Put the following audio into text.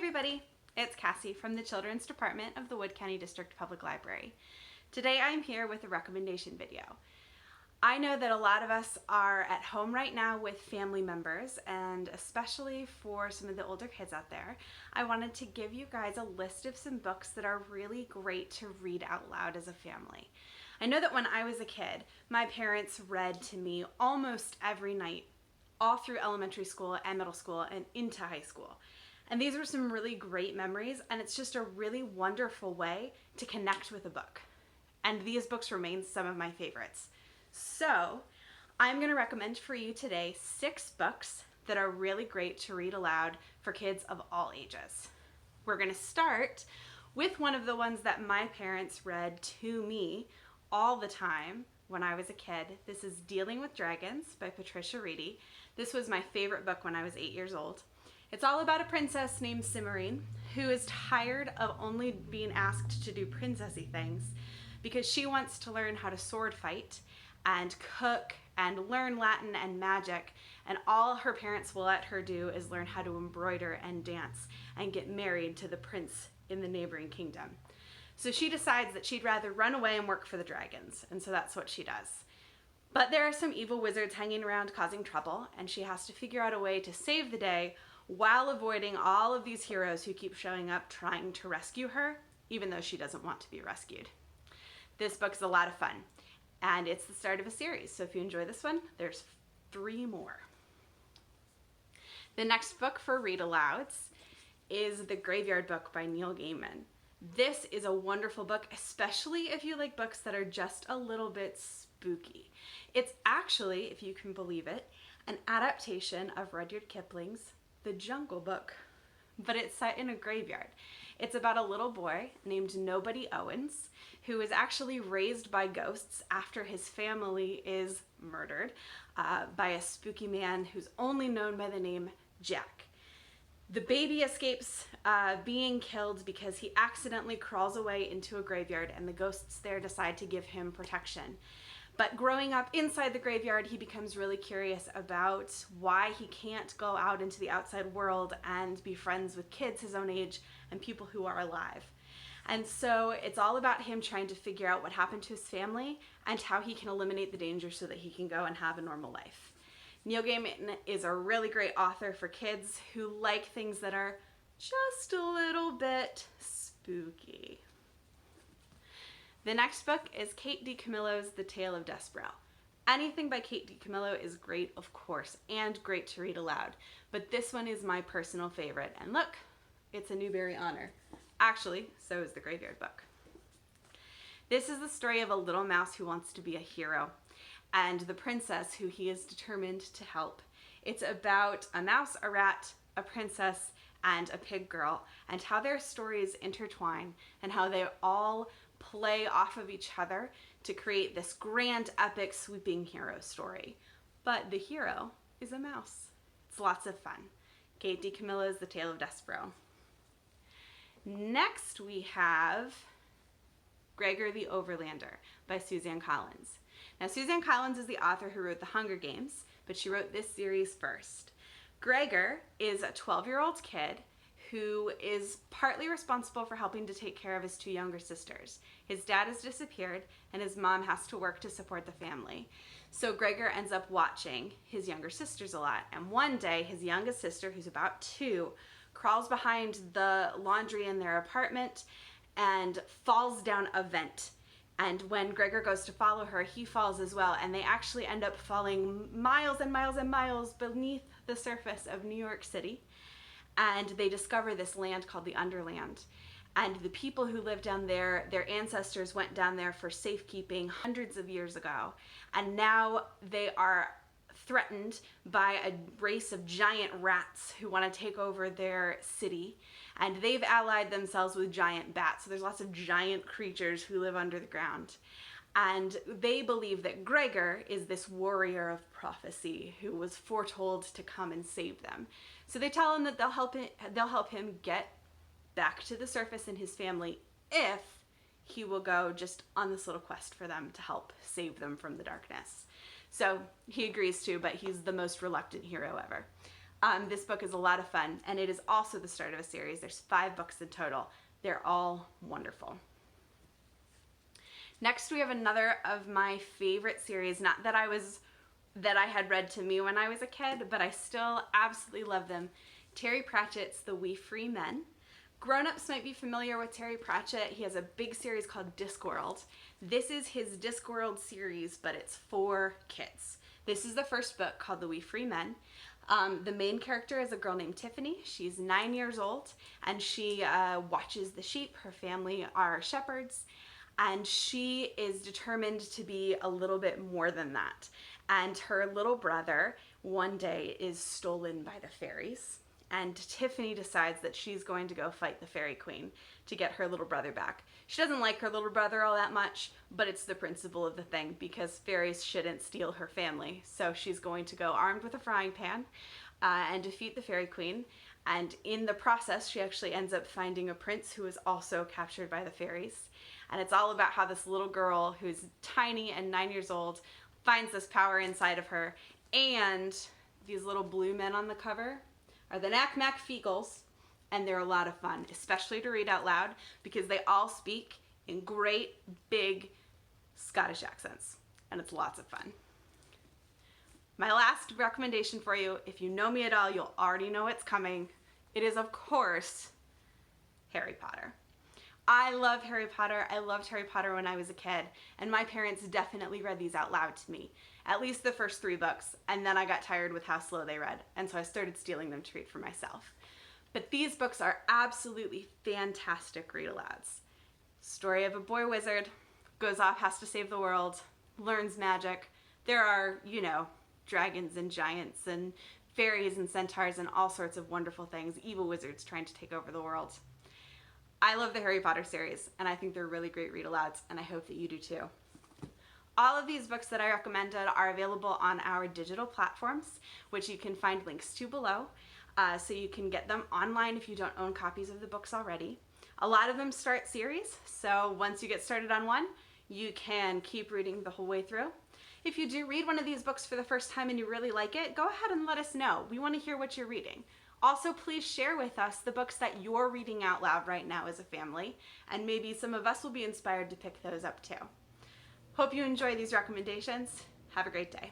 everybody, it's Cassie from the Children's Department of the Wood County District Public Library. Today I'm here with a recommendation video. I know that a lot of us are at home right now with family members, and especially for some of the older kids out there, I wanted to give you guys a list of some books that are really great to read out loud as a family. I know that when I was a kid, my parents read to me almost every night, all through elementary school and middle school and into high school. And these were some really great memories, and it's just a really wonderful way to connect with a book. And these books remain some of my favorites. So I'm going to recommend for you today 6 books that are really great to read aloud for kids of all ages. We're going to start with one of the ones that my parents read to me all the time when I was a kid. This is Dealing with Dragons by Patricia Reedy. This was my favorite book when I was 8 years old. It's all about a princess named Cimarine who is tired of only being asked to do princessy things because she wants to learn how to sword fight and cook and learn Latin and magic, and all her parents will let her do is learn how to embroider and dance and get married to the prince in the neighboring kingdom. So she decides that she'd rather run away and work for the dragons, and so that's what she does. But there are some evil wizards hanging around causing trouble, and she has to figure out a way to save the day while avoiding all of these heroes who keep showing up trying to rescue her, even though she doesn't want to be rescued. This book is a lot of fun, and it's the start of a series, so if you enjoy this one, there's 3 more. The next book for Read Alouds is The Graveyard Book by Neil Gaiman. This is a wonderful book, especially if you like books that are just a little bit spooky. It's actually, if you can believe it, an adaptation of Rudyard Kipling's The Jungle Book, but it's set in a graveyard. It's about a little boy named Nobody Owens who is actually raised by ghosts after his family is murdered by a spooky man who's only known by the name Jack. The baby escapes being killed because he accidentally crawls away into a graveyard, and the ghosts there decide to give him protection. But growing up inside the graveyard, he becomes really curious about why he can't go out into the outside world and be friends with kids his own age and people who are alive. And so it's all about him trying to figure out what happened to his family and how he can eliminate the danger so that he can go and have a normal life. Neil Gaiman is a really great author for kids who like things that are just a little bit spooky. The next book is Kate DiCamillo's The Tale of Despereaux. Anything by Kate DiCamillo is great, of course, and great to read aloud, but this one is my personal favorite. And look, it's a Newbery Honor. Actually, so is The Graveyard Book. This is the story of a little mouse who wants to be a hero, and the princess who he is determined to help. It's about a mouse, a rat, a princess, and a pig girl, and how their stories intertwine and how they all play off of each other to create this grand, epic, sweeping hero story. But the hero is a mouse. It's lots of fun. Kate DiCamillo's The Tale of Despereaux. Next we have Gregor the Overlander by Suzanne Collins. Now, Suzanne Collins is the author who wrote The Hunger Games, but she wrote this series first. Gregor is a 12-year-old kid who is partly responsible for helping to take care of his 2 younger sisters. His dad has disappeared, and his mom has to work to support the family. So Gregor ends up watching his younger sisters a lot, and one day his youngest sister, who's about 2, crawls behind the laundry in their apartment and falls down a vent. And when Gregor goes to follow her, he falls as well, and they actually end up falling miles and miles and miles beneath the surface of New York City. And they discover this land called the Underland. And the people who live down there, their ancestors went down there for safekeeping hundreds of years ago. And now they are threatened by a race of giant rats who want to take over their city. And they've allied themselves with giant bats. So there's lots of giant creatures who live under the ground. And they believe that Gregor is this warrior of prophecy who was foretold to come and save them. So they tell him that they'll help him get back to the surface and his family if he will go just on this little quest for them to help save them from the darkness. So he agrees to, but he's the most reluctant hero ever. This book is a lot of fun, and it is also the start of a series. There's 5 books in total. They're all wonderful. Next, we have another of my favorite series, not that I had read to me when I was a kid, but I still absolutely love them. Terry Pratchett's The We Freemen. Grown-ups might be familiar with Terry Pratchett. He has a big series called Discworld. This is his Discworld series, but it's for kids. This is the first book, called The We Freemen. The main character is a girl named Tiffany. She's 9 years old, and she watches the sheep. Her family are shepherds, and she is determined to be a little bit more than that. And her little brother one day is stolen by the fairies, and Tiffany decides that she's going to go fight the fairy queen to get her little brother back. She doesn't like her little brother all that much, but it's the principle of the thing, because fairies shouldn't steal her family. So she's going to go armed with a frying pan and defeat the fairy queen. And in the process, she actually ends up finding a prince who is also captured by the fairies. And it's all about how this little girl, who's tiny and 9 years old, finds this power inside of her. And these little blue men on the cover are the Knack Mack Feagles, and they're a lot of fun, especially to read out loud, because they all speak in great, big Scottish accents, and it's lots of fun. My last recommendation for you, if you know me at all, you'll already know it's coming. It is, of course, Harry Potter. I love Harry Potter. I loved Harry Potter when I was a kid, and my parents definitely read these out loud to me. At least the first 3 books, and then I got tired with how slow they read, and so I started stealing them to read for myself. But these books are absolutely fantastic read-alouds. Story of a boy wizard, goes off, has to save the world, learns magic. There are, dragons and giants and fairies and centaurs and all sorts of wonderful things, evil wizards trying to take over the world. I love the Harry Potter series, and I think they're really great read-alouds, and I hope that you do too. All of these books that I recommended are available on our digital platforms, which you can find links to below, so you can get them online if you don't own copies of the books already. A lot of them start series, so once you get started on one, you can keep reading the whole way through. If you do read one of these books for the first time and you really like it, go ahead and let us know. We want to hear what you're reading. Also, please share with us the books that you're reading out loud right now as a family, and maybe some of us will be inspired to pick those up too. Hope you enjoy these recommendations. Have a great day.